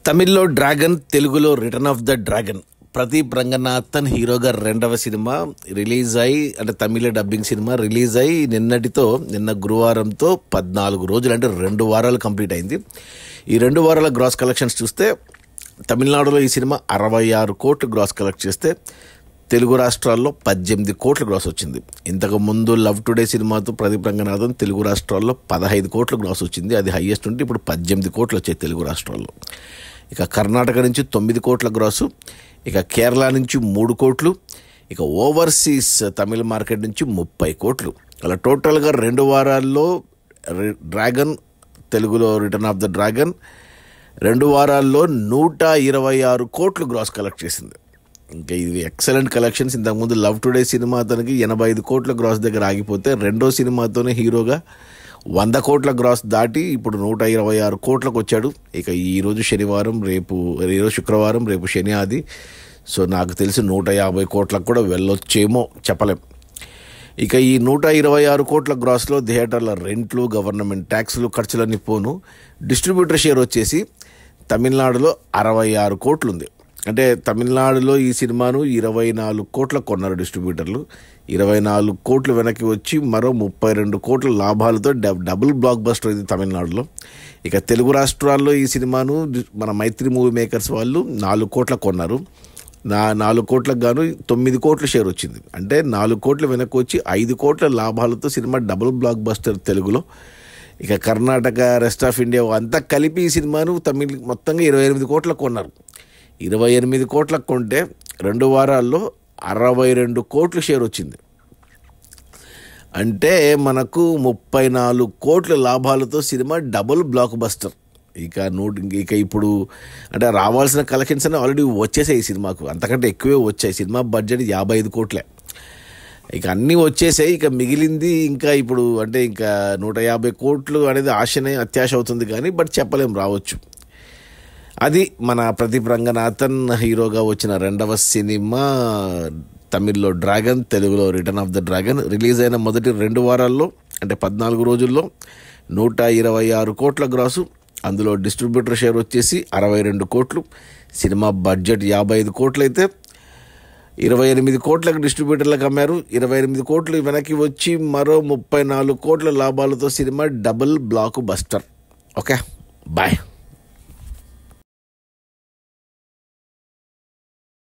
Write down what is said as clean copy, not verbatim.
తమిళ్లో డ్రాగన్, తెలుగులో return of the dragon. Pradeep Ranganathan హీరోగా రెండవ సినిమా రిలీజ్ అయ్యి, అంటే తమిళ డబ్బింగ్ సినిమా రిలీజ్ అయ్యి నిన్న గురువారంతో 14 రోజులు, అంటే 2 వారాలు కంప్లీట్ అయింది. ఈ 2 వారాల గ్రాస్ కలెక్షన్స్ చూస్తే తమిళనాడులో ఈ సినిమా 66 కోట్లు గ్రాస్ కలెక్ట్ చేస్తే తెలుగు రాష్ట్రాల్లో 18 కోట్ల గ్రాస్ వచ్చింది. ఇంతకు ముందు లవ్ టుడే సినిమాతో ప్రదీప్ రంగనాథన్ తెలుగు రాష్ట్రాల్లో 15 కోట్ల గ్రాస్ వచ్చింది. అది హైయెస్ట్ ఉంటే ఇప్పుడు 18 కోట్లు వచ్చాయి తెలుగు రాష్ట్రాల్లో. ఇక కర్ణాటక నుంచి 9 కోట్ల గ్రాసు, ఇక కేరళ నుంచి 3 కోట్లు, ఇక ఓవర్సీస్ తమిళ మార్కెట్ నుంచి 30 కోట్లు. అలా టోటల్గా 2 వారాల్లో డ్రాగన్, తెలుగులో రిటర్న్ ఆఫ్ ద డ్రాగన్ 2 వారాల్లో 126 కోట్లు గ్రాస్ కలెక్ట్ చేసింది. ఇంకా ఇది ఎక్సలెంట్ కలెక్షన్స్. ఇంతకుముందు లవ్ టుడే సినిమా అతనికి 85 కోట్ల గ్రాస్ దగ్గర ఆగిపోతే రెండో సినిమాతోనే హీరోగా 100 కోట్ల గ్రాస్ దాటి ఇప్పుడు 126 కోట్లకు వచ్చాడు. ఇక ఈరోజు శుక్రవారం, రేపు శని, ఆది. సో నాకు తెలిసి 150 కోట్లకు కూడా వెళ్ళొచ్చేమో, చెప్పలేం. ఇక ఈ 126 కోట్ల గ్రాస్లో థియేటర్ల రెంట్లు, గవర్నమెంట్ ట్యాక్సులు, ఖర్చులన్నీ పోను. డిస్ట్రిబ్యూటర్ షేర్ వచ్చేసి తమిళనాడులో 66 కోట్లు ఉంది. అంటే తమిళనాడులో ఈ సినిమాను 24 కోట్లకు కొన్నారు డిస్ట్రిబ్యూటర్లు. 24 కోట్లు వెనక్కి వచ్చి మరో 32 కోట్ల లాభాలతో డబుల్ బ్లాక్ బస్టర్ ఇది తమిళనాడులో. ఇక తెలుగు రాష్ట్రాల్లో ఈ సినిమాను మన మైత్రి మూవీ మేకర్స్ వాళ్ళు 4 కోట్లకు కొన్నారు. 4 కోట్లకు గాను 9 కోట్ల షేర్ వచ్చింది. అంటే 4 కోట్లు వెనక్కి వచ్చి 5 కోట్ల లాభాలతో సినిమా డబుల్ బ్లాక్ బస్టర్ తెలుగులో. ఇక కర్ణాటక, రెస్ట్ ఆఫ్ ఇండియా అంతా కలిపి ఈ సినిమాను తమిళ మొత్తంగా 28 కోట్లకు కొన్నారు. 28 కోట్లకు కొంటే 2 వారాల్లో 62 కోట్ల షేర్ వచ్చింది. అంటే మనకు 34 కోట్ల లాభాలతో సినిమా డబుల్ బ్లాక్ బస్టర్. ఇక ఇప్పుడు అంటే రావాల్సిన కలెక్షన్స్ అని ఆల్రెడీ వచ్చేసాయి ఈ సినిమాకు, అంతకంటే ఎక్కువే వచ్చాయి. సినిమా బడ్జెట్ 55 కోట్లే. ఇక అన్నీ వచ్చేసాయి. ఇక మిగిలింది ఇంకా ఇప్పుడు అంటే ఇంకా 150 కోట్లు అనేది అత్యాశ అవుతుంది కానీ బట్ చెప్పలేం, రావచ్చు. అది మన ప్రదీప్ రంగనాథన్ హీరోగా వచ్చిన రెండవ సినిమా తమిళ్లో డ్రాగన్, తెలుగులో return of the dragon. Release అయిన మొదటి 2 వారాల్లో అంటే 14 రోజుల్లో 126 కోట్ల గ్రాసు. అందులో డిస్ట్రిబ్యూటర్ షేర్ వచ్చేసి 62 కోట్లు. సినిమా బడ్జెట్ 55 కోట్లు అయితే 28 కోట్లకు డిస్ట్రిబ్యూటర్లకు అమ్మారు. 28 కోట్లు వెనక్కి వచ్చి మరో 34 కోట్ల లాభాలతో cinema double blockbuster. Okay, bye.